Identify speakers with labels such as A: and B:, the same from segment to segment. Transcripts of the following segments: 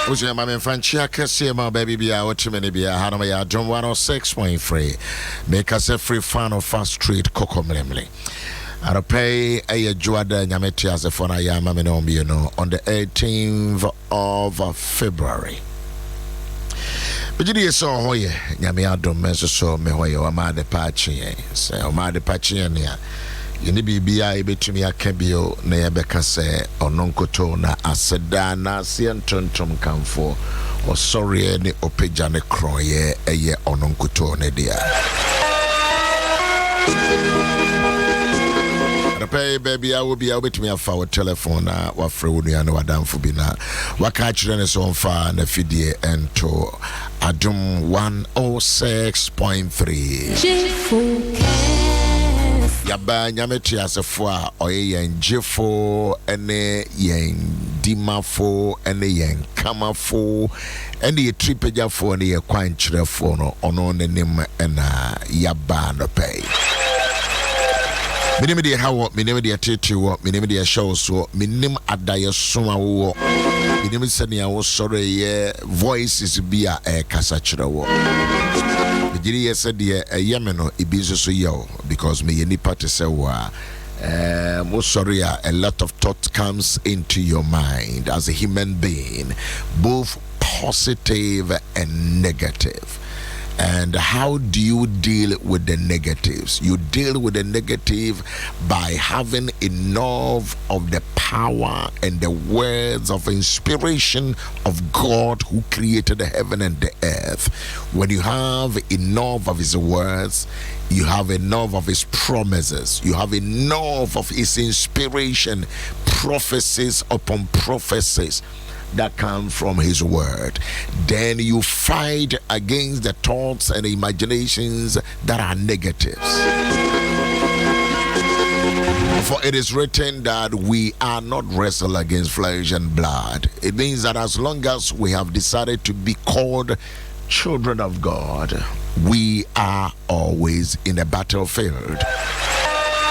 A: Who's your man Francia? See my baby be out to many be a Hanama John 106.3. Make us a free fan of Fast Street Coco Mlemley. I'll pay a Juada Yameti as a phone I am on the 18th of February. But you saw Hoye, Yamiado Meso, Mehoyo, Amade Pachi, say Amade Pachiania. You need be able to me a cabio, Neabeka say, or Noncoto na Asedana, Siantontum Camfo, or sorry, any opejane croye, a year or Noncoto Nedia. Pay baby, I will be able to me a forward telephone. What free and what down for bina. What catch then is on fire and a fidye and to Adum 106.3. Yaba Yameti as a four or yen Jeffo and a yen Dimafo and a yen Kamafo and the tripaja for and a quanchre phone on the name and Yaba no pay. Minimum the how minimum the teacher what minimum the show so minimum adaya soma wo minimum sani awo sorry ye voices be a kasachira wo bigiri ye said ye yemeno ibizo so yo because me ni party say wa mo sorry a lot of thought comes into your mind as a human being, both positive and negative. And how do you deal with the negatives? You deal with the negative by having enough of the power and the words of inspiration of God who created the heaven and the earth. When you have enough of his words, you have enough of his promises, you have enough of his inspiration, prophecies upon prophecies that come from his word, then you fight against the thoughts and the imaginations that are negatives. For it is written that we are not wrestle against flesh and blood. It means that as long as we have decided to be called children of God, we are always in a battlefield.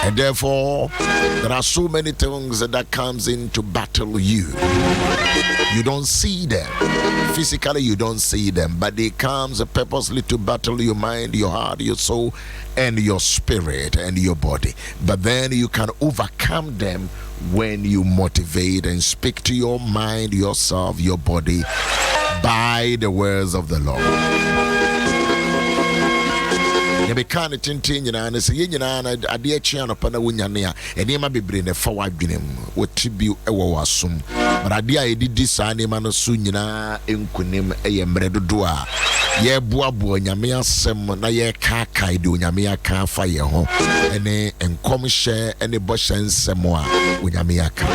A: And therefore, there are so many things that comes in to battle you. You don't see them. Physically, you don't see them. But they comes purposely to battle your mind, your heart, your soul, and your spirit, and your body. But then you can overcome them when you motivate and speak to your mind, yourself, your body, by the words of the Lord. You can't tintin and say, a dear chiano pana winyania, and Yama be brain a forward binim, what tribute a wasum. But I dear did this animal sunina in kunim a yambredua. Ye buabu, Yamia sem, na ye kakai do Yamia can fire home, and come share any bush and semoa, Yamia can.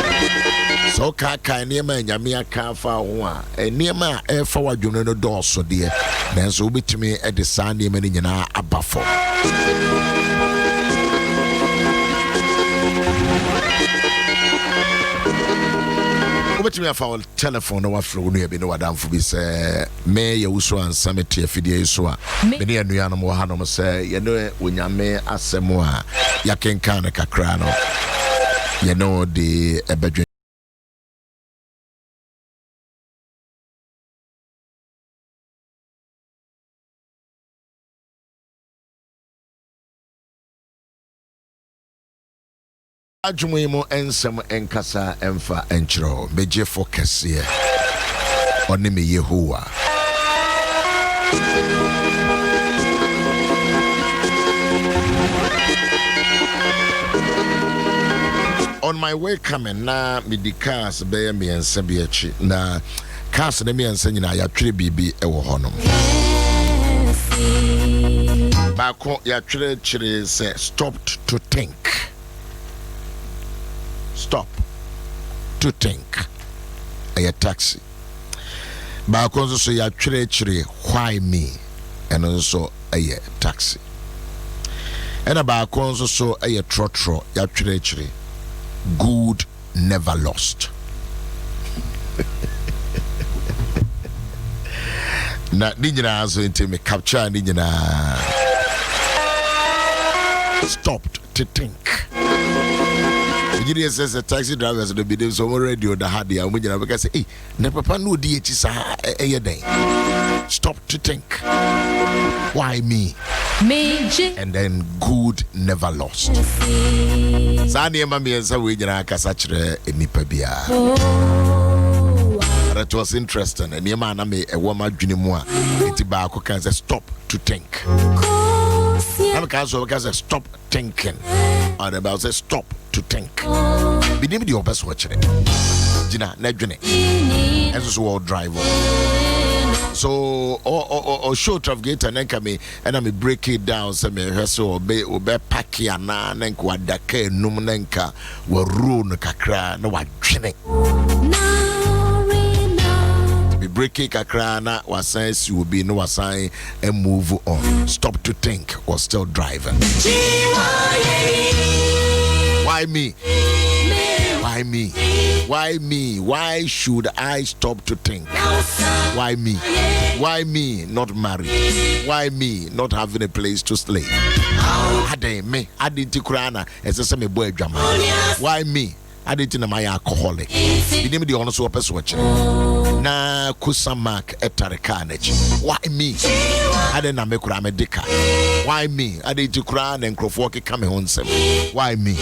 A: So kaka niema nyamia kafa wa niema e forward you no door so dear then so bitimi e de san niema ni nyina abafo obetimi afa telephone no wafro no e bi no wadamfo bi se me ye wuso ansame te afidie so a me ne anuanom wo hanom se ye no onyame asemo a yakenka na kakra no ye no de ebedwe Ajumuimo ensem enkasa emfa enchro beje focus here onime Yehowa. On my way coming na midicas be me ensebiachi na cars na me ense nyina ya twere bibi ewo honom ba ko ya twere chire say stopped to think. Stop to think. A taxi. Ba konzo so ya chire why me and also a taxi. And ba konzo so a trotro ya chire good never lost. Na nijina so into me capture nijina stopped to think. Nigeria says the taxi drivers the be so radio the hard ya mujina because hey na papa no di echi sa day. Stop to think. Why me? And then good never lost. Sani mami ensa we jina kasa kire enipa bia. That was interesting. And yema na me e woma dwene mu a enti ba ko kan say stop to think. I'm because stop thinking. And about say stop to think. Be name the best watch it. Gina na dwene. Enso so driver. So or short of gate and then come and I break it down so me so obey pack ya na nko adaka enum nka wa rule kakra na wa dwene. Break it kakra na wasan you will be no wasan and move on. Stop to think or still driving. Why me? Why me? Why me? Why should I stop to think? Why me? Why me not married? Why me not having a place to sleep? Ade me adinti krana ese me boy dwama. Why me? Adinti na my alcoholic. Bidim di ono so person watch. Na kusamak etarekanechi. Why me? Ade na me kura me dika. Why me? Adinti krana enkrofo ke kame honsem. Why me?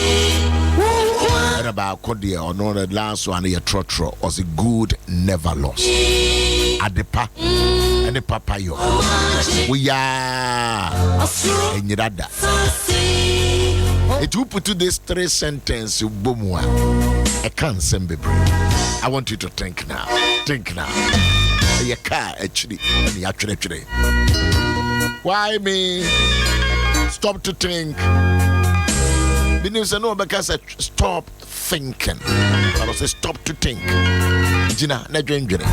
A: And about Kodia or no the last one your trotro was a good never lost. Adepa and the papayo. We are in Yada. It will put to this 3 sentences boomwa. I can't send baby. I want you to think now. Think now. Your car actually and the actually. Why me? Stop to think. No, because I stop thinking. I will say stop to think. Gina, na dwendwene.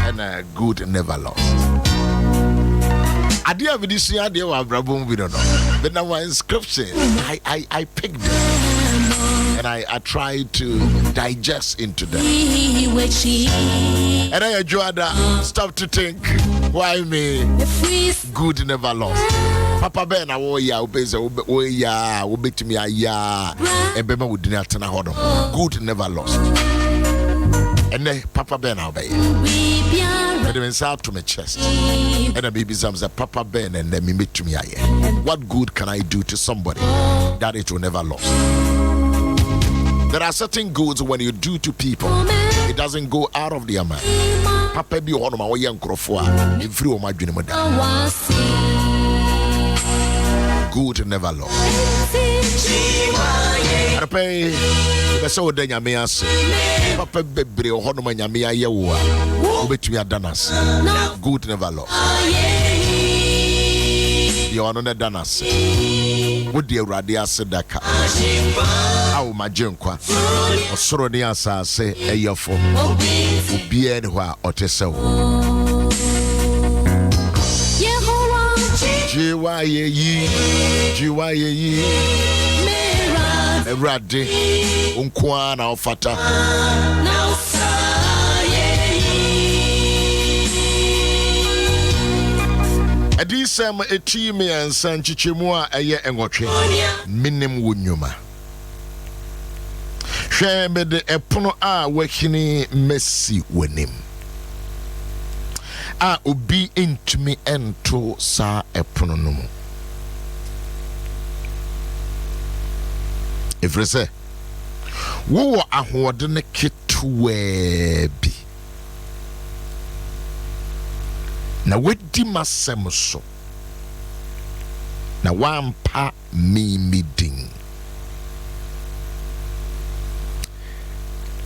A: And good never lost. Idea of this year, they were brabum, we don't know. But now my inscription, I picked it. And I tried to digest into them. And I enjoyed that. Stop to think. Why me? Good never lost. Papa Ben, I will ya, obey to me, ya, and Bema would not na hold on. Good never lost. And then Papa Ben, I'll obey. And then out to my chest. And the baby says, Papa Ben, and then me meet to me. What good can I do to somebody that it will never lost? There are certain goods when you do to people, it doesn't go out of their mind. Papa be one of my young crofua, in free of my dream. Good never lost. I pay the so then Yamias, Papa Bebre or Honoma Yamia Yawa, which we are danas. Good never lost. You are on the danas. Would dear Radia Sedaka? How my junkwa or Soronia say a year for be anywhere or Tessa. Jiwaye Radi Unkwana Ofata Adisam etimi and Sanchichimua a year and watching Minim Wunyuma. Share me the Epono a wakini Messi winim. A ubi into me ento sa epononumu. If you say, wo ahwodene ketuwe bi. Na wedi masem so. Na wampa mimiding.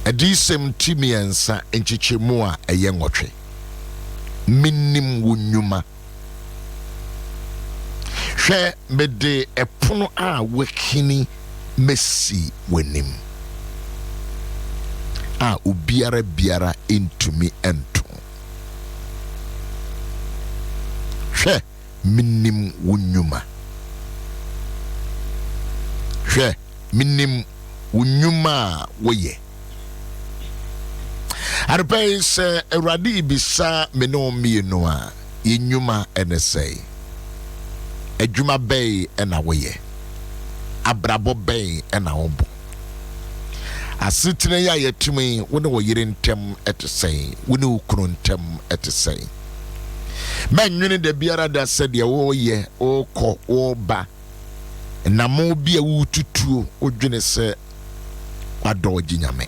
A: Adisem timi ensa enchichemu a eye nwotwe. Minim wunyuma. Hwe mede epono a wakini Messi wenim. A biara into me ento. Hwe minim wunyuma. Hwe minim wunyuma woye. Arpay se Eradi bisa meno mienu a yenyuma enesei. Ejuma bay ena woye. Abrabo bay ena obo. asetena ya yetumi wo ne wo yire ntem etesɛn wo ne wo kunu ntem etesɛn menwene da biara da sɛ de wo ye o kɔ wo ba na mo bia wo tutuo wo dwene sɛ wadɔgye nyame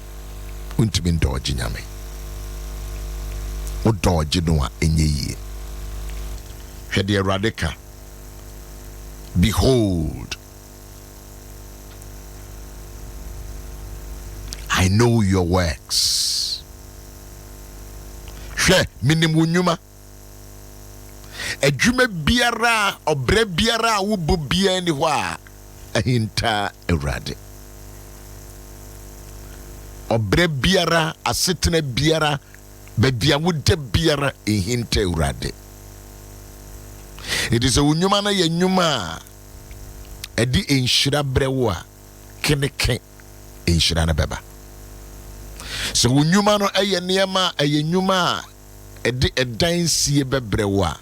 A: untimi ndɔgye nyame wo dɔgye no a enye yie hwɛ de Awurade ka behold I know your works. Hwɛ minim wo nnwuma adwuma biara ɔbrɛ biara wo bo biara ni hɔ a ahinta Awurade ɔbrɛ biara asetena biara baabi a woda biara ehinta Awurade it is a nnwuma na yɛ nnwuma a ɛde nhyira brɛ wo a keneke nhyira na bɛba so nnwuma no ɛyɛ nneɛma ɛyɛ nnwuma a ɛde ɛdan sie bɛbrɛ wo a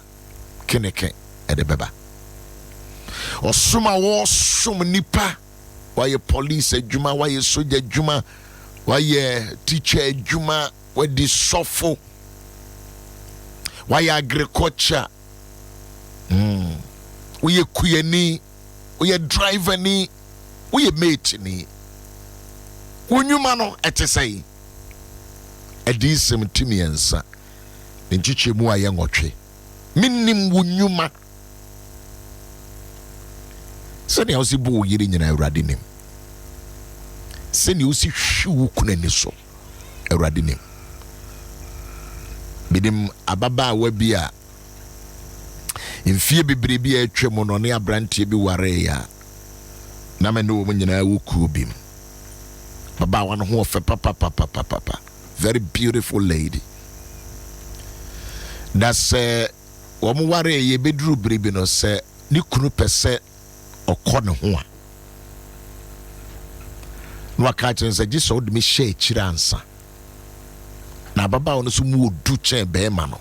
A: keneke ɛde bɛba ɔsom a wɔsom nipa wayɛ police adwuma wayɛ soja adwuma wayɛ teacher adwuma wadi sɔfo wayɛ agriculture woyɛ kuyani woyɛ driver ni woyɛ mate ni wo nnwuma no ɛte sɛ ɛde isɛm timi ensa ne nkyekyɛ mu ayɛ nwɔtwe minnim wo nnwuma sɛnea wo si bo wo yere nyina Awurade nim sɛnea wo si hwe wo kuna ni so Awurade nim bidim ababaawa bi a mfie bebree bi a atwa mu no ne abrantie bi ware ya na me no wo nyina wo kuo bim babaawa no ho ofe papa very beautiful lady that's wo mo ware ye beduru biribi no se ni kunu pese okɔ ne ho a no aka chen se gi so de me hye akira ansa na babaawa no so mu odu chen be ma no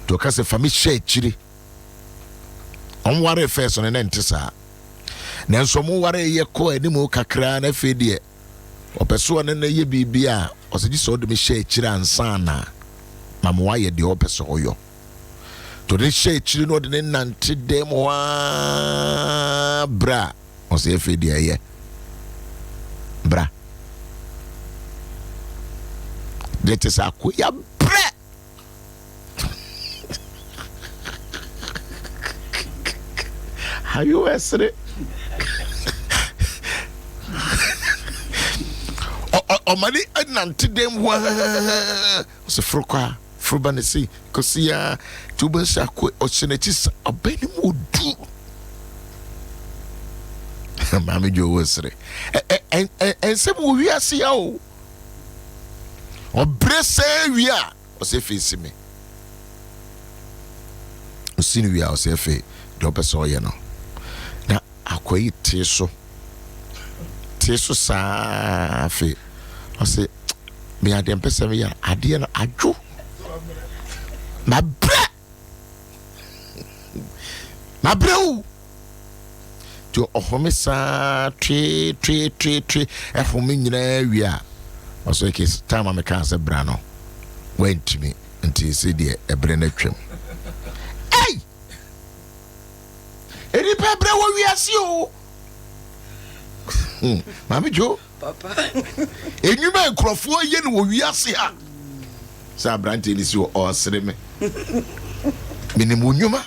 A: to ka se fami hye akiri on ware first on ne ntisa na nso mo ware ye kɔ animu kakra na fe de opeso ne ye bibia o se gi so de me hye akiri ansa na ma mo waye de opeso oyo to de hye akiri no de ne nante dem wa bra o se fe de ye bra de te sa ko ya bra how you esre o mali nante dem wa se frokwa froba ne si kosia tuba sa ko o senechi abani mu du mami jo esre en se mo wi ase ya o brese wi a o se face me o sini wi a o se fe do peso ye no na akoyi teso sa fe o se me ade mpese me ya ade no adwo ma bra to ohome sa twe ehome nyina wi a o so ke time me kan se bra no went me until se de ebre na twam ei eri pa bra wo wi ase o mami jo papa enyuma nkrofo ye no wo wi ase ha sa brante ni si o sere me minimu nyuma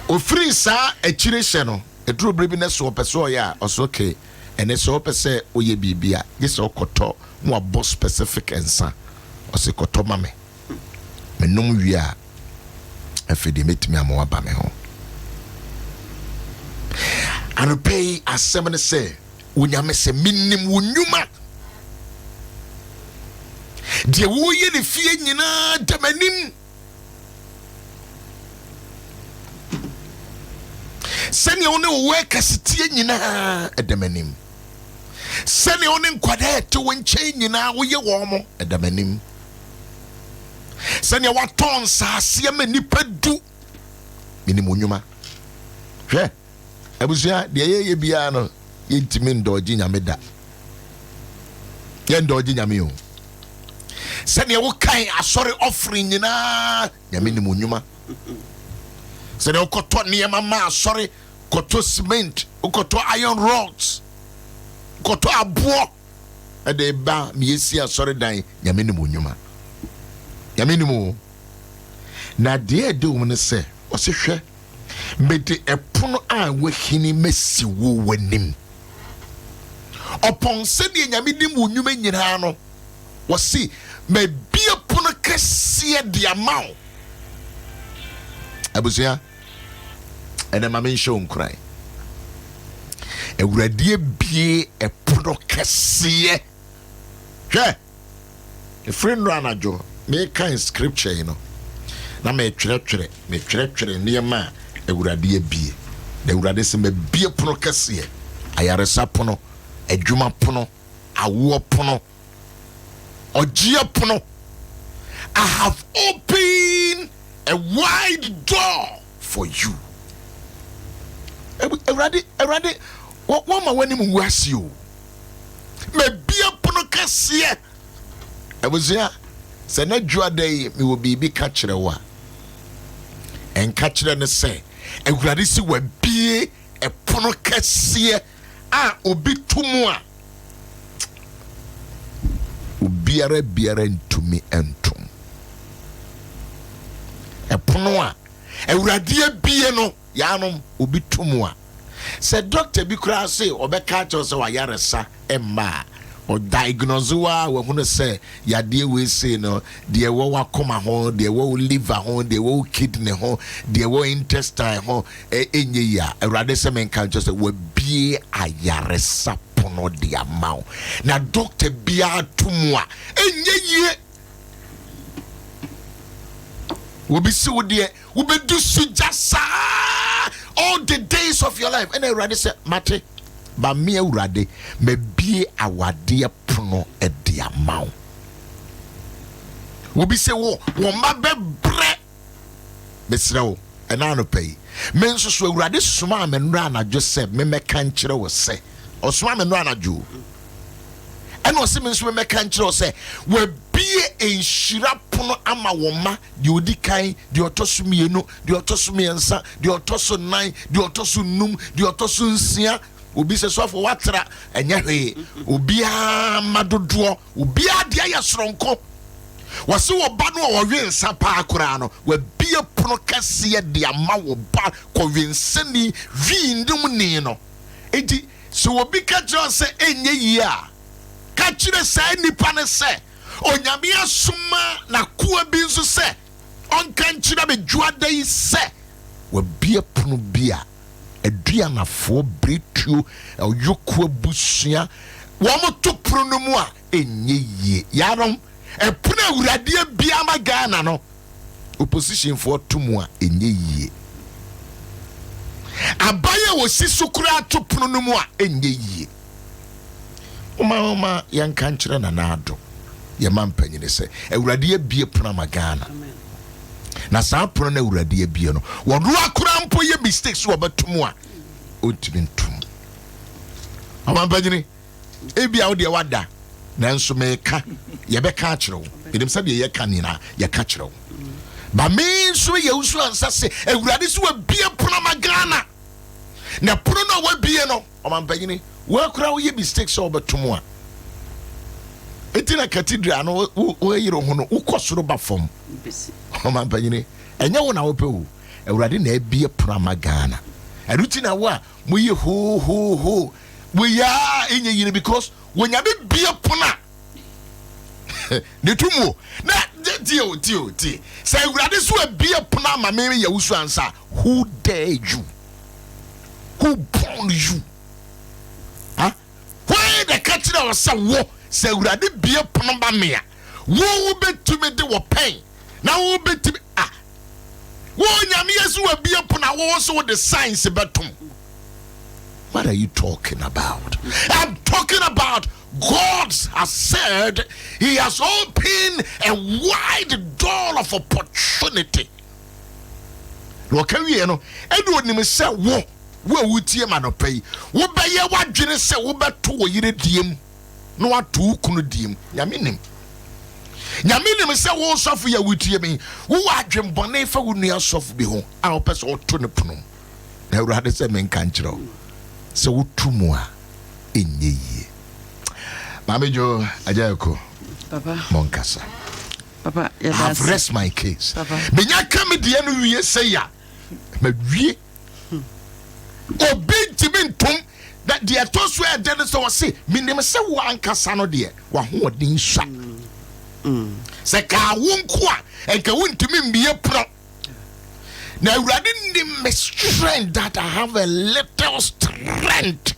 A: o free sa akire hye no eduro brebi na so peso ya o so okay ene so pese o ye bibia ye so koto mo abo specific ensa o se koto mame menum wi a afedi metimi amwa ba me ho anu pay asemene se unyame se minim wunyuma de wo ye ne fie nyina damanim sani one wo kasitie nyina edamanim sani one nkwada ete wo nche nyina wo ye wo mo edamanim sani wa ton saase ma nipa du minim wunyuma hwe abusua de ye bia no yentimi ndɔgye nyame da yɛndɔgye nyame o sɛnea wokan asɔre offering nyinaa nyame nim onyuma sɛnea wokɔtɔ nneɛma ma asɔre kɔtɔ cement wokɔtɔ iron rods kɔtɔ aboɔ ɛde ba meyɛsi asɔre dan nyame nim onyuma nyame nim o na deɛ ɛde wo ne sɛ ɔse hwɛ mede ɛpono a wahini masi wo w'anim ɔpɔn sɛdeɛ nyame nim onyuma nyinaa no wɔse mabie pono kɛseɛ de ama wo abusua ɛnɛ ma menhyɛ wo nkuran awurade bie ɛpono kɛseɛ hwɛ ɛfiri nnora anadwo mekan scripture yi no na metwerɛtwerɛ nneɛma a awurade abie na awurade sɛ mabie pono kɛseɛ ayaresa pono adwuma pono awoɔ pono ɔgyeɛ pono I have opened a wide door for you awurade wɔma w'anim ngu ase o mabie pono kɛseɛ abusua sɛ na dwuada yi mewɔ biribi ka kyerɛ wo a ɛnka kyerɛ ne sɛ awurade si wabie ɛpono kɛseɛ a obi tumu a obiara ntumi ntom ɛpono a awurade abie no yaanom obi tumu a sɛ doctor bi koraa se ɔbɛka kyerɛ sɛ wayaresa ɛmma o diagnose wa wahunu sɛ yadeɛ we say no deɛ wɔ wakoma ho deɛ wɔ liver ho deɛ wɔ kidney ho deɛ wɔ intestine ho enye ya awurade sɛ menka kyerɛ sɛ wabie ayaresa pono de ama wo na doctor bia tumu a enye yie wobi si wo deɛ wobedu sugya saa all the days of your life ɛna awurade sɛ mate ba me awurade mabie awadeɛ pono de ama wo wobi sɛ wo ma bɛbrɛ mesrɛ wo ɛna anɔpa yi me nso so awurade soma me nnora anadwo sɛ memɛka nkyerɛ wo sɛ ɔsoma me nnora anadwo ɛna ɔsɛ me nso memɛka nkyerɛ wo sɛ wabie nhyira pono ama wo ma deɛ odi kan deɛ ɔtɔ so mmienu deɛ ɔtɔ so mmiɛnsa deɛ ɔtɔ so nan deɛ ɔtɔ so num deɛ ɔtɔ so nsia obi sɛ sɔfo watra ɛnyɛ hwee obiara ma dodoɔ obiara deɛ yɛ soronko wɔse wɔ ba no a wɔwe nsa paa koraa no wabie pono kɛseɛ de ama wɔ ba kɔwe nsani wiindom ni no enti sɛ obi ka kyerɛ sɛ ɛnyɛ yie a ka kyerɛ saa nnipa ne sɛ onyame asoma n'akoa bi nso sɛ ɔnka nkyerɛ me dwoada yi sɛ wabie pono bi a aduanafoɔ bretuo ɔyɔkoa busua wɔn to pono no mu a ɛnyɛ yie yanom ɛpono awurade bia ma Ghana no opposition foɔ to mu a ɛnyɛ yie abaye wɔ si so kura to pono no mu a ɛnyɛ yie oma yɛnka nkyerɛ na naado yɛma mpanyine sɛ awurade bie pono ma Ghana na saa pono na awurade bie no wɔdo akora mpo yɛ mistakes wɔ bɛtom a ɔntimi ntom ama mpanyine ebia wo deɛ wada nanso meka yɛbɛka akyerɛ wo ɛdem sɛ deɛ yɛka nina yɛka kyerɛ wo ba me nso yɛ usu ansa sɛ awurade so wabie pono ma Ghana na pono no wabie no ama mpanyine wɔakora wo yɛ mistakes wɔ bɛtom a etina cathedral no wo yiro ho no ukɔ soro ba fam ɔma mpanyine ɛnyɛ wo na wo pɛ wo awurade na abie pono ma Ghana ɛruti na wo a mo yɛ ho we ya enye yire because when you be a pona ne tumo na tio say awurade so be a pona ma me ya wusu ansa who dare you who born you why the catcher was so wo say awurade be a pona ba me a wo betumi de wo pen na wo betumi wo nyame yesu wa be a pona wo so the signs betum. What are you talking about? I'm talking about God has said he has opened a wide door of opportunity. Look at you know, Edward say wo wo wutie ma no pay wo beye wadwene se wo beto wo yire diem no wato kunu diem nyame nim se wo sofu ya wutie me wo wadwen bone fa wo nua sofu bi ho a wo pese wo to ne pono na Awurade se men kan kiro se wo tumu a enye Mamejo Ajayoko
B: Papa
A: Monkasa
B: Papa
A: I've rest my case
B: Papa
A: Menya kame de no wie say ya ma wie obi timintum that the atoso e den so say minim se wo ankasa no de wa ho odin swa se ka wo nko a enka wontimi mbie pro na Awurade nim strength that I have a little strength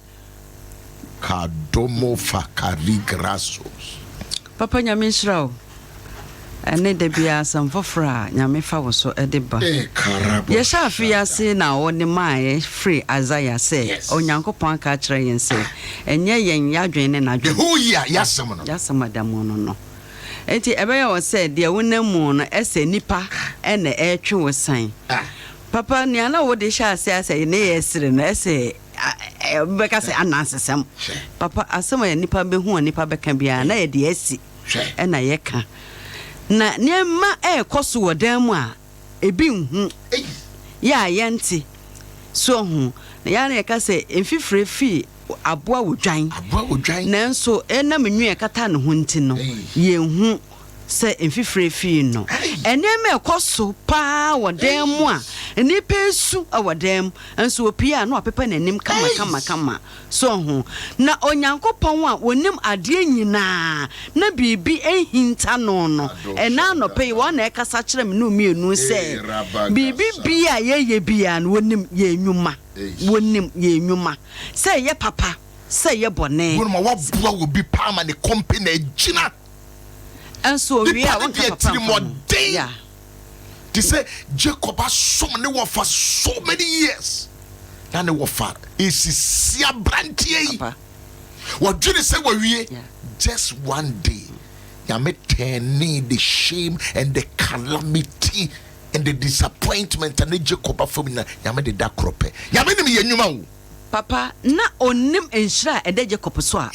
A: Kadomo fakari grasos.
B: Papa nyame nhyira ene de bia sam fofra nyame fa wo so edeba ye sha afia se na woni mai free Isaiah say onyankopon ka kire yen say enye yen yadwen ne nadwen
A: who ya yasem no
B: yasem adamu no enti ebe ya wo say de wonamu no ese nipa ene etwe wo san papa ni ana wo de sha ase ne yesire no ese beka se anansesem papa asema ya nipa behu nipa beka bia na ye de asi na ye ka na niema ekoso wodan mu a ebi hu ya yenti so hu ya na ye ka se emfifre fi aboa wodwan nanso na menwe kata ne ho nti no ye hu se emfifre fi no enema ekoso pa wodan mu a nipa esu awadam enso opia na opepa nanim kama so ho na onyankopon a wonim ade nyina na bibi ehinta no ena no pe wo na ekasa kire me no mienu se bibi bia ye bia no wonim ye enwuma se ye papa se ye bone
A: wonma wabua wo bi pa ma ne company gina
B: enso wi a won ka papa
A: yeah. They say Jacob has so many years. And wafa is sia brantie. What do you say we just one day? Yame turning the shame and the calamity and the disappointment and the Jacob for me. Yame the dark crop. Yame me yenyuma. Papa
B: na onim enhira ede Jacob so a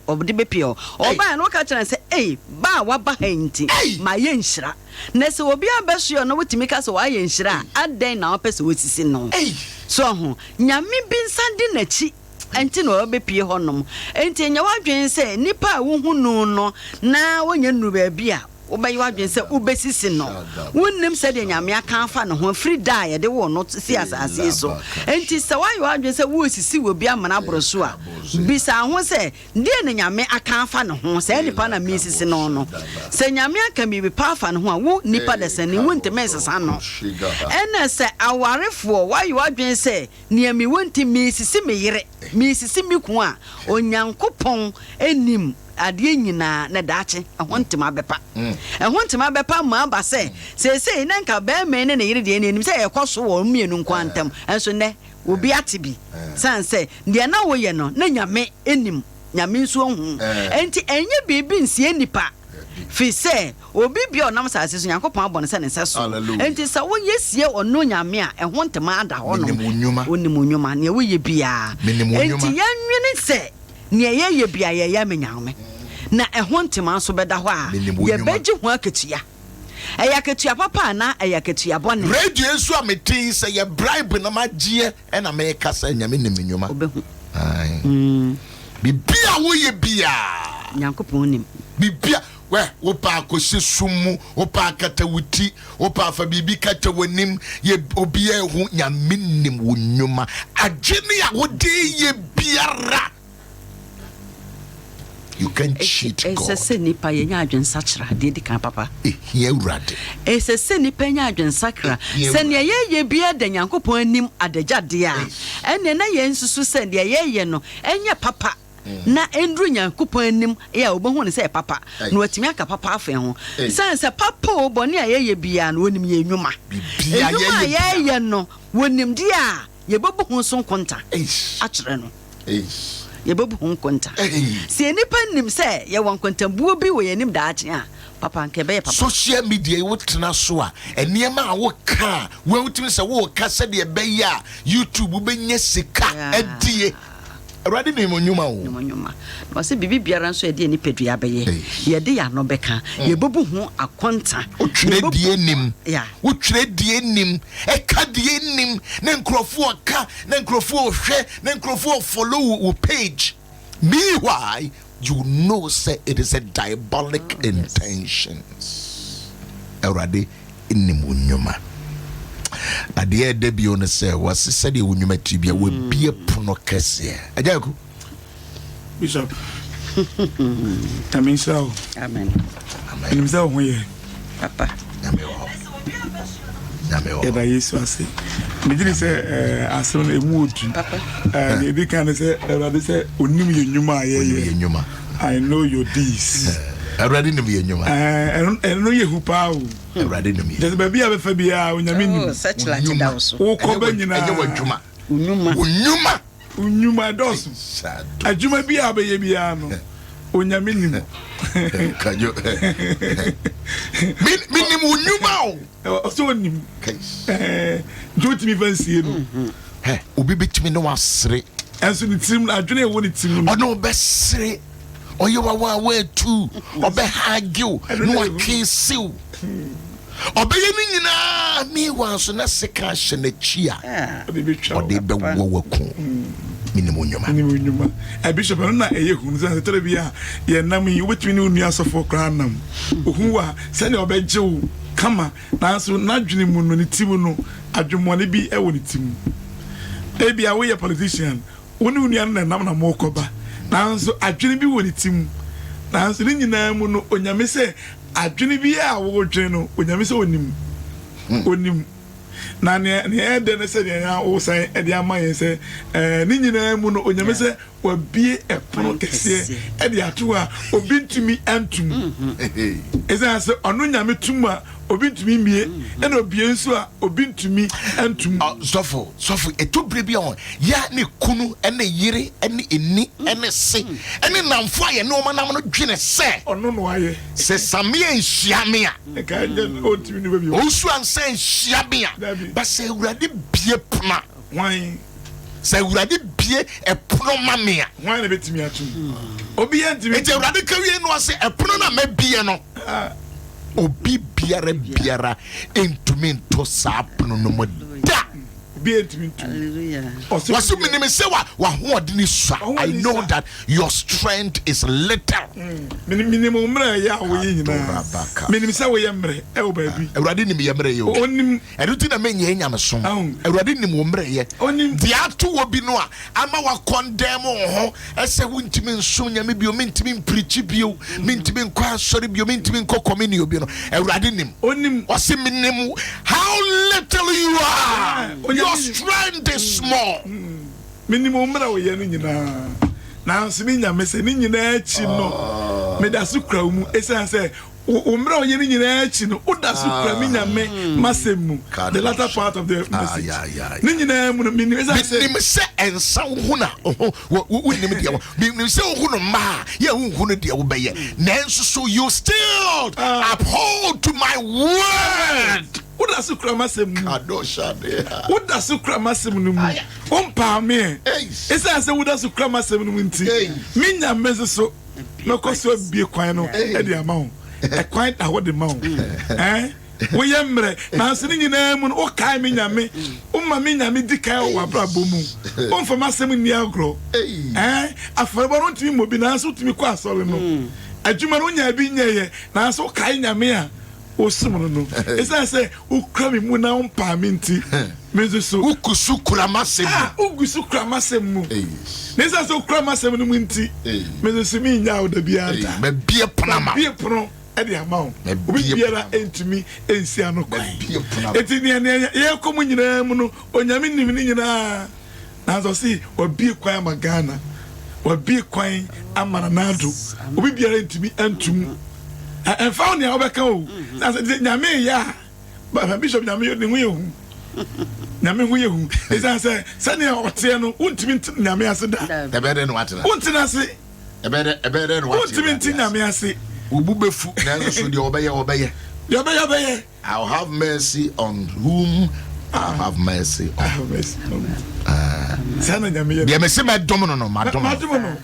B: obde bepio oba na ka kire say eh ba wa ba hanti ma ye enhira na se obi abeso no wotimi ka so wa ye enhira aden na opese wosisi no so ho nyame bi nsande nachi enti no obepie honom enti nya wadwen say nipa wo hunu no na wonya nu ba bia obayi wadwen say ubesisi no wonnim say de nyame aka afa no ho free die de wo no si asase so enti say wayi wadwen say wo sisi wo bia mana broso a bisa ho say de ne nyame aka afa no ho say nipa na misisi no no say nyame aka mi be pa afa no ho a wo nipa de sani wonte mesesa no ena say awarefo wayi wadwen say niami wonte misisi me yire misisi mi ku a onyankopon enim ade nyina na daache ehontima bepa ehontima bepa ma ba se na nka ba me ne yire de enim se ekoso wo mienu nkwantam enso ne obi atibi sanse de na wo ye no na nyame enim nyame nso hu enti enye bibi nsie nipa fi se obi bia onam sase so yankopon abone se ne seso enti sa wo yesie ono nyame a ehontima ada ho no onimunyuma ne wo ye bia enti yanwene se ne ye bia ye menyame na ehontima so beda ho a ye beji ho aketua eyaketua papa na eyaketua bone
A: radio enso ameti se ye bribe na magie e na me kasa nyame ne menyuma
B: obehu
A: ai bibia wo ye bia
B: yankopon nim
A: bibia we wo pa akosi sumu wo pa akatawuti wo pa fa bibi katawanim ye obia hu nyame nim wo nyuma agene ya wo de ye biara. You can cheat God.
B: It's a nipa yenya adwen sakra de di kan papa.
A: Here urade.
B: It's a nipa yenya adwen sakra. Se ne ye bia de Nyankopon anim adagade a. Ene na ye nsusu se de ye no enye papa. Na endru Nyankopon anim ya obohu ne se papa. Na watimi aka papa afa ho. Se papa obone a ye bia na wonim ye nwuma. Bia ye no wonim di a ye bobu ho so nkonta. Akere no. ye bobu hunkonta se nipa nim se ye wankontambuo bi wo ye nim daache a papa nkebe papa
A: social media you tena so a enema a wo ka wo utimi se wo ka se de be ya YouTube benye sika adie awurade ne monyuma wo
B: monyuma no se bibi biara nso ede ni pedua beye ye de ya no beka ye bobu hu akonta
A: utwere die nim utwere die nim e ka die nim na nkrofo ka na nkrofo hwe na nkrofo follow wo page meanwhile you know say it is a diabolic intentions awurade ne monyuma ade e debi on say was said you nyuma tibia we bie pono kese ajaku
C: bishop amen so
B: amen
C: amen so ho ye
B: papa
C: e ba yesu ase me diri say asro na emu odu
B: papa
C: e bi kan say e say onim ye nyuma ye
A: nyuma
C: I know your deeds
A: already nim ye nyuma
C: no ye hupa o
A: already nim ye
C: just baby abefa bia onyame nim
B: such like that so
C: wo ko ba nyina
A: enye wadwuma
C: unyuma dos adwuma bia abeye bia no onyame nim
A: kajo minim unyuma
C: o so nim joti mi fancy no
A: obi betimi no wasre
C: enso ni tim adwene e wo ni tim no
A: ono besre oye wa tu obe hagio no akisiu obeye ni nyina mi wanso na seka hye na chia ode be wo waku minimum nyuma
C: bishop na ehun se terebia ye nam yi wetumi ni unu asofo kra nam ohun wa se ne obejew kama nanso nadwene mu no ni tim no adwemone bi e wo ni tim ebia we ye politician woni unu an nam na mokoba nanso adwene bi wo ni tim nanso ni nyina mu no onyame se adwene bi a wo dwene no onyame se onim na ne ede ne se ne wo san ede amaye se ni nyina mu no onyame se wabie epono kese ede ato a obi ntumi antum eza se ono nyame tum a obi ntumi mie ena obi nso a obi ntumi antum
A: sofo etobre bi on ya ne kunu ene yire ene eni ene se ene namfo aye ne o manam no dwene se
C: ono no aye
A: se samia nhia
C: e ka je o ntumi ni baby
A: o su an se nhia me a ba se urade bie pna
C: wan
A: se urade bie epono ma me a
C: wan na betimi atum obi ya ntimi
A: e urade ka wie no ase epono na ma bie no obi biara entumi nto sapno no mo da
C: bi entumi nto
B: hallelujah
A: wasu minime se wa hoodini swa I know that your strength is little
C: minimum mra ya wo yina minimum se wo yemre e wo ba bi
A: awurade nim yemre ye
C: onim
A: eduti na menye nyame so awurade nim wo mre ye dia to wo bi no a ama wa condemn ho ese wo ntimi nso nyame bi o mentimi preach bi o mentimi nkwa sorry bi o mentimi nkọ community bi no awurade nim
C: onim
A: wase minim how little you are your strength is small
C: minimum mra wo ye no nyina na nso ni nyame se ni nyina achi no me da su kra mu esa se umra wo ye ni nyina achi no uda su kra mi nyame masemu the latter part of the message ni nyina mu no minimum esa se
A: minimum se ensa hu na wo nim dia wo minimum se hu no ma ye hu no dia wo be ye nanso so you still uphold to my word.
C: Uda su krama semu
A: adosha de
C: uda su krama semu no mu ompa me esa se uda su krama semu no mu nti minya meze so no koso bie kwan no e de ama ho e kwan da wo de ma ho wo yemre na se ni nyina mu no kai minya me umma minya me dikai wo abrabo mu omfa masemu ni agro afabo no ntimi mo bi na so timi kwa asore no adwuma no nya bi nyeye na so kai nyame a osum no esa se ukra mi mu na umpa mi nti mezo so
A: ukusu kramasem
C: ugusu kramasem mu nesa so kramasem no mu nti mezo so mi nya oda bia anta
A: me bie pnama
C: bie pno e de ama obi biara entumi ensi anoko eti ne ye komu nyina mu no onyame nim ni nyina na so si obi kwan magana obi kwan amana nado obi biara entumi antum and found the overcome. Nyame ya, but Bishop Nyame ni hu. Nyame hu yehu. Esa say, sani ote no, untimi Nyame ase da.
A: Ebere no atena.
C: Untina ase.
A: Ebere no atena.
C: Untimi Nyame ase.
A: Ububefu na so de obeye. I'll have mercy on whom I'll have mercy on.
C: Sana nyame
A: ye me se me dom no madom.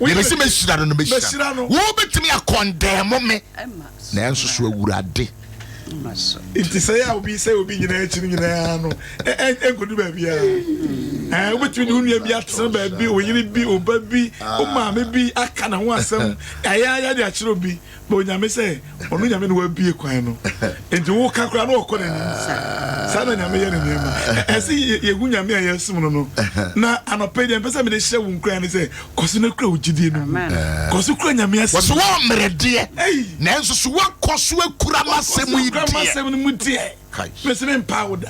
A: Ye me se me shira no be shira. Wo betimi akondem me. Na enso so awurade.
C: It say I will be nyina echi nyina no. Enkodu ba bia. Obetimi ne hunu bia tse ba bi oyiri bi oba bi o ma me bi aka na ho asem. Aya de akiro bi. Ba onyame se onu nyame no wa bie kwan no. Enti wo ka kra no okọ na. Sana nyame ye ne nema. Ese ye hu nyame ya yesum no. Na anope de pese me de hye wo nkran ne se koso na kra ogidie no. Koso kra nyame ase.
A: Wo so wo mrede. Na enso so wo koso akura masem yi.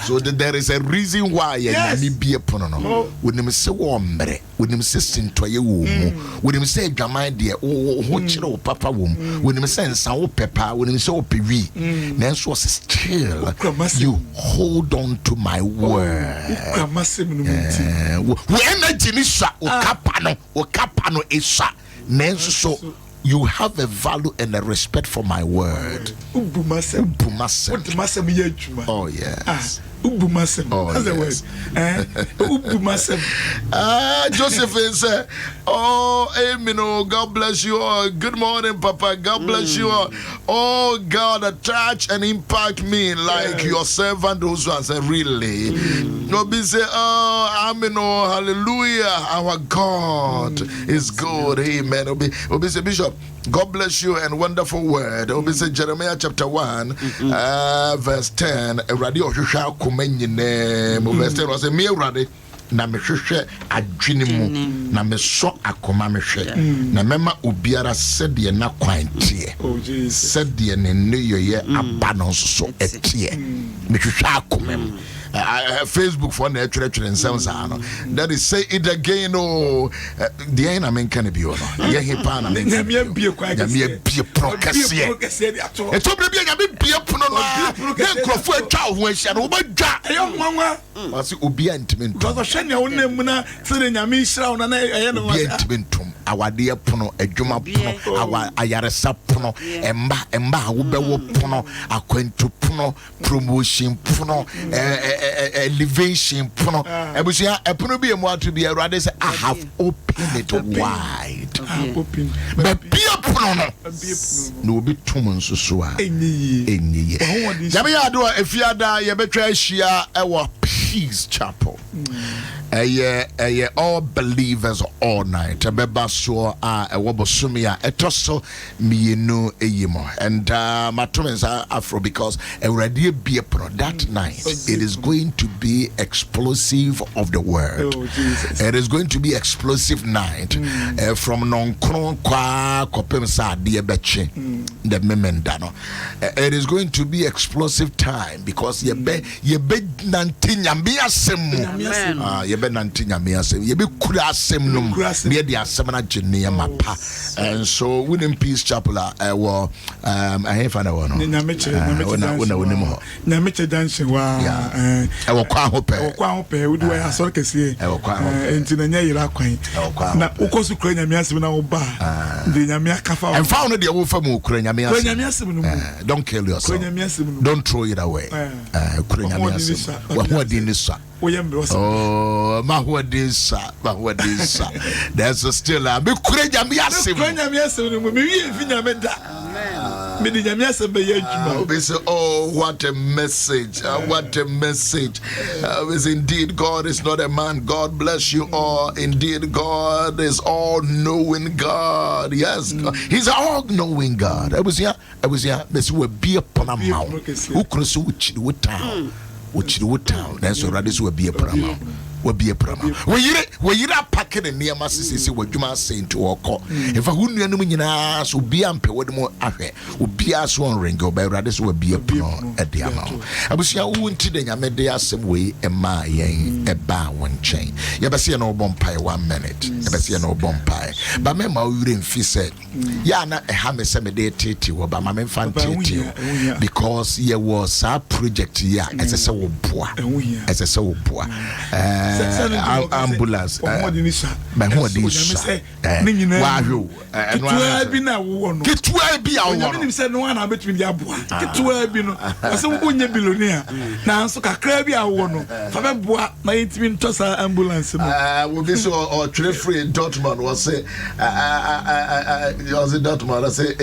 A: So there is a reason why you be a pono. When you say wombre, when you say sintoye womb, when you say Jaman dear, oh, papa womb, when you say Sao Pepper, when you say Opivi, then so still you hold on to my word. When a Jinisha or Capano is shot, then so. You have a value and a respect for my word. Oh yes. Oh, yes. Josephine said, oh, amen. Oh, God bless you all. Good morning, Papa. God bless you all. Oh, God, attach and impact me like your servant those ones. Really. Nobody say, oh, amen. Oh, hallelujah. Our God is good. Amen. Obi say, Bishop, God bless you and wonderful word. Obi say, Jeremiah chapter 1, verse 10. Radio verse 10 was a mere radi. Na me hwehwe adwene mu na me so akoma me hwe na mema obiara sede na kwantie sede ne neyeye aba no so etie me hwehwe akoma mu Facebook for na atwere nsem sa no that is say it again oh the ain't I mean can be no ye he pa na me
C: nyame bie kwa
A: nyame bie prokese e to bre bie nyame bie pono no na nkrofo atwa ho ahia no obadwa
C: eyo nwanwa
A: wasi obi antimentum
C: because hwene wo na mu na sere nyame hira wo na eye no
A: obi antimentum awade pono adwuma pono awa ayaresa pono emba wo bewo pono akwantu pono promotion pono elevation pono ebusia epono bi emu atu bi Awurade say I have opened it wide
C: open
A: but bi pono no obi tum nsusu a enyi yabe ya do efiada ye betwa ahia ewo Peace Chapel. All believers all night. Ebeba so ewobosumia etoso mienu eyimo. And matumens afro because already be a pro that night. It is going to be explosive of the word.
C: Oh, Jesus.
A: It is going to be explosive night from non kwa kopem sa die beche the memendano. It is going to be explosive time because ye be nantinya be asem ye be nantinya me asem ye be kura asem num me de asem na gene mapa and so within Peace Chapel I have found one
C: na meche dancing wa
A: kwa
C: hope we do asor kese enti na nya yira kwan na ukosu kura nyame asem na wo ba de nyame akafa
A: and found the wo fam kura nyame
C: asem no
A: don't kill yourself don't throw it away kura nyame asem wa dinisa oh mahwadisa there's still a be kura nyame asem
C: no me wi fi nyame da me di nyame asem be yadwuma
A: we say oh what a message what a message is indeed God is not a man. God bless you all. Indeed God is all knowing God. Yes, he's all knowing God. I was here this will be upon a mount who cross which town that's already will be a prama will be a prama when you're packing a near masses what you must say to our call if I wouldn't know so be ampe what more ahe will be a swan ring go by rather will be a plan at the amount I was here who today I made the same way a my a bar one chain you ever see no bumpy 1 minute you ever see no bumpy but member you didn't feel said yeah na a hammer semi day titi or by my man fan because there was a project here as a so boy as a so boy ambulance my who say wahwo
C: ketua bi na wo no
A: ketua bi a wo no
C: onyame nim say no na betumi di aboa ketua bi no ase wo nye billionaire na nso kakra bi a wo no fa beboa na yetimi ntosa ambulance no
A: we be so or trade free Dortmund was say was it Dortmund I say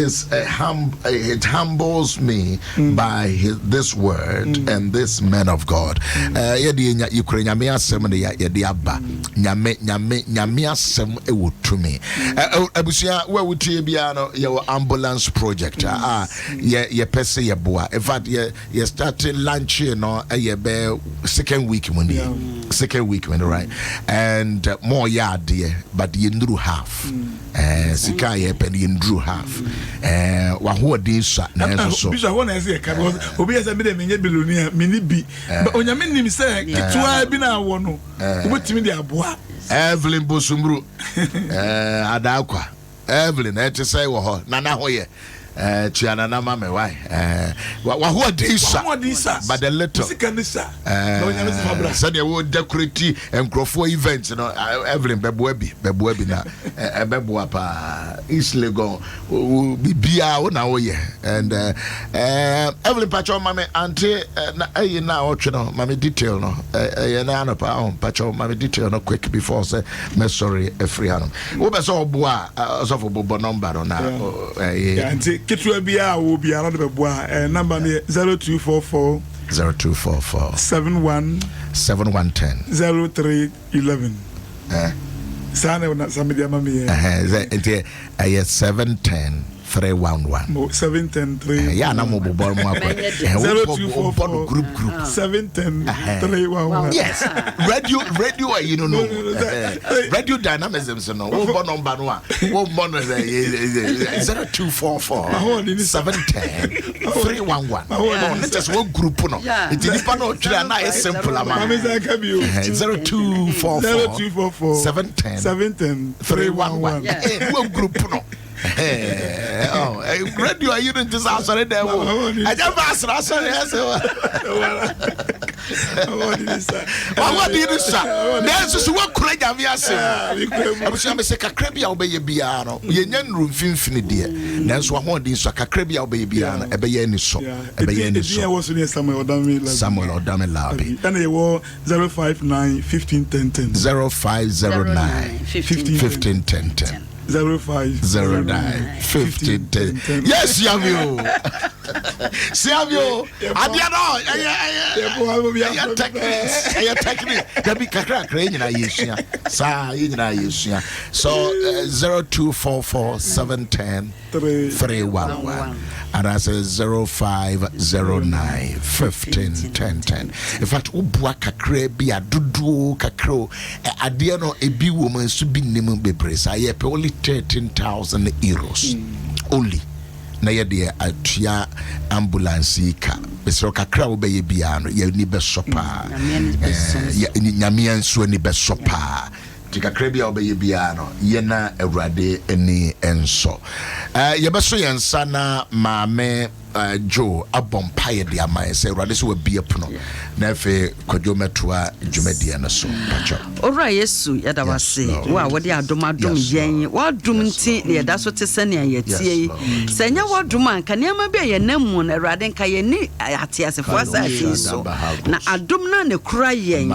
A: it humbles me by this word and this man of God yedi Ukraine nyame asem de yedi aba nyame asem e wotumi abusia we wotie bia no ye ambulance project ye pese ye boa in fact ye started launching no ye be second week when right and more yard but ye ndru half sika ye pen ye ndru half wa ho din sha na so
C: bisha ho na say ka obi say me de menye billionaire mini bi but onyame nim say ketua bi na wo no obetimi de aboa
A: Evelyn Bosumru adakwa Evelyn ete say wo ho na ho ye Chiana na mama why wa ho disa but the little
C: sikanisa
A: said they would decorate enkrofo events no Evelyn beboa bi na beboa pa East Legon bibia wo na wo ye and Evelyn pacho mama auntie na na otwe no mama detail no na no pa pacho mama detail no quick before say me sorry free hanum wo be so oboa so for bobo number no na
C: ketua bia wo bia no de beboa number ne 0244 7110 0311 sana na samedia mami
A: 710 311
C: 710
A: yeah na mo bobor mo akwa
C: 0244
A: group
C: 710 311
A: yes radio you know radio dynamism so no wo number no wo no 0244 710 311 no just one group no it is pa no twa na is simple ama 0244 710 311 one group no radio you don't just answer it there I just answer yes what did you say there's so what could I have say I'm say kakra bia obeye bia no ye nya nru mfimfini de nanso ho din so kakra bia obeye bia no ebeye ni so ebeye ni so
C: was near Samuel
A: Odame Labi
C: and they were 059 1510
A: 0509 1510 0509 1510 yes Savio adiano ya technique gabi kakra nyina yesua sa nyina yesua so 0244 710 311 and I say 0509 1510 in fact ubua kakra bia dudu kakro adiano ebi wo man su bi nim bebre sa ye pe only 13,000 euros only na ye de atua ambulance ka besro kakra wo be ye bia no ye ni be sopa nyame anso ni be sopa kakra bia wo be ye bia no ye na awurade ani enso ye be so yensa na maame Joe abompaye de amay say awurade so wabie pono na fe kwadwo metua dwumadie na so pacho
B: ora yesu yada wase wa wode adomadom yen wadom nti ne yada so tesane ayatie senya wadom anka nema bia ye namu na awurade nka ye ni atiasefo asase so na adom na ne kura yen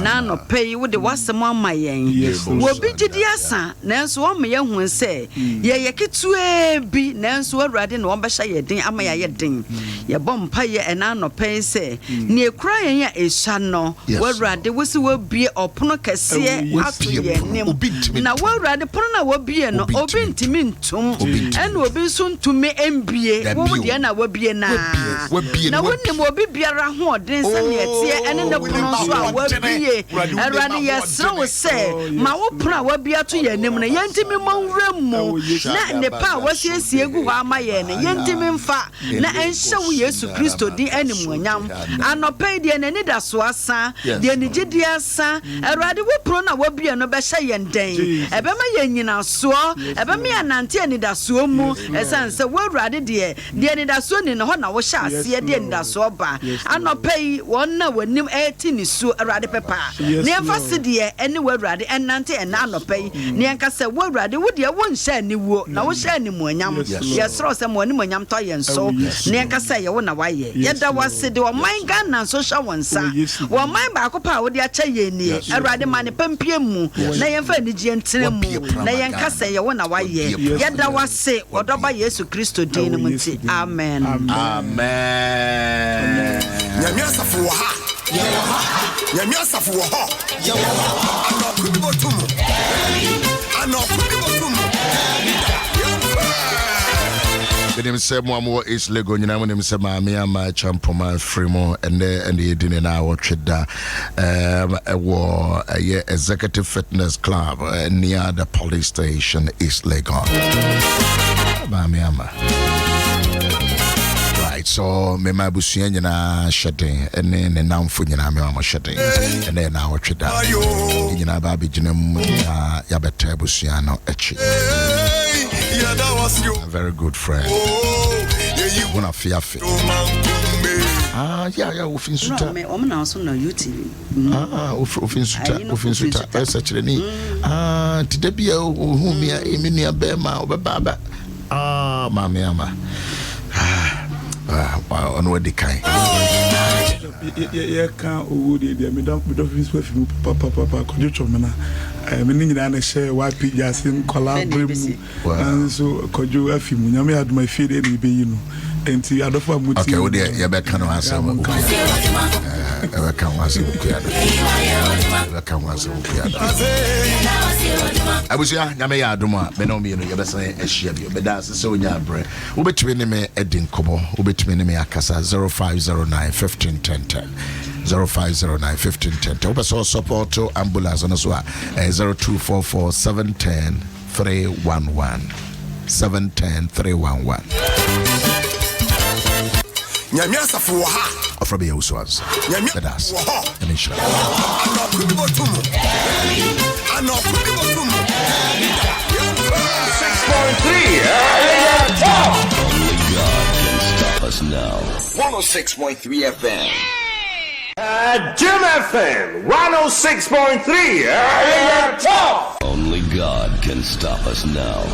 B: na no pay wode wasem ama yen wobi gidi asa nanso wo me ye hu se ye yeketua bi nanso awurade na wo be hya ye den ama ye den ye bompa ye ena no pen se ne ekura yen ya esha no wawrade wosi wobie opono kese ato ye nim na wawrade pono na wobie no obi ntimi ntum ena obi so ntume embie wo de na wobie na wonim obi biara ho odin se ne etie ene ne pono so a wobie awrade ye sro se ma wo pono a wobie ato ye nim na ye ntimi monwrem mu na ne pa wasiesie gu ho ama ye ne ye ntimi mfa na enhye wo Yesu Kristo di animuonyam anopai de ne da so asa de ne gidi asa Awurade wo pro na wo bia no be hye yen den ebema yen nyina so ebema ya nante ani da so mu esanse wo Awurade de ne da so ni ne ho na wo hye ase de ne da so ba anopai won na wanim eti ni so Awurade pepa ne emfa se de ene wo Awurade enante ena anopai ne enka se wo Awurade wo de wo nhye ni wo na wo hye ni muonyam yesro se mo ni muonyam to yen so ne enka se ye wo na waye yeda wase de o man Ghana so hye wonsa wo man ba ko pa wo de acha ye ni Awurade ma ne pampie mu na yemfa ni gie ntene mu na yenka se ye wo na waye yeda wase odoba Yesu Kristo din mu nti amen
D: amen nyamiasafu wo ha nyamiasafu wo ho anokudi botumu
A: Benim se mo amo is Lego nyina mo nim se ma me ama champoma fremo and the dinner na watchda executive fitness club near the police station East Lego. Me ama. Right, so me ma busua nyina hyeden ene ne namfo nyina me ma hyeden ene na watchda nyina ba be ginam ya beta busua no echi. A very good friend. Una fiafe. Yeah, ofin suta.
B: Me o na so na UTV.
A: Ofin suta. Esa kire ni. Tide bia ohu me emi nua be ma obeba. Mama ama. Ono wadi kai.
C: Yeah, can owo de me don't fit fi papa kojo chomena. Me nyina na share YP Jasin collaborate mu. And so kojo afimu nyame aduma fi de be yi no. Enti adofo amuti.
A: Okay, we dey ya be kan asem. Ebe kan wase okuada. Ebe kan wase okuada. Abusia nyame ya aduma me no me no ye be san ehia bi be da se onya abre. Wo betumi ne me edin kobo, wo betumi ne me akasa 0509 151010. 0509 1510. Wo be so support to ambulance no so 0244 710 311 710 311.
D: Nyamiasafu wo ha
A: Afrabe ya uswazi. Bedas. Yanisha.
D: anokudi botumu
E: 106.3 FM. Jim FM 106.3. Only God can stop us now.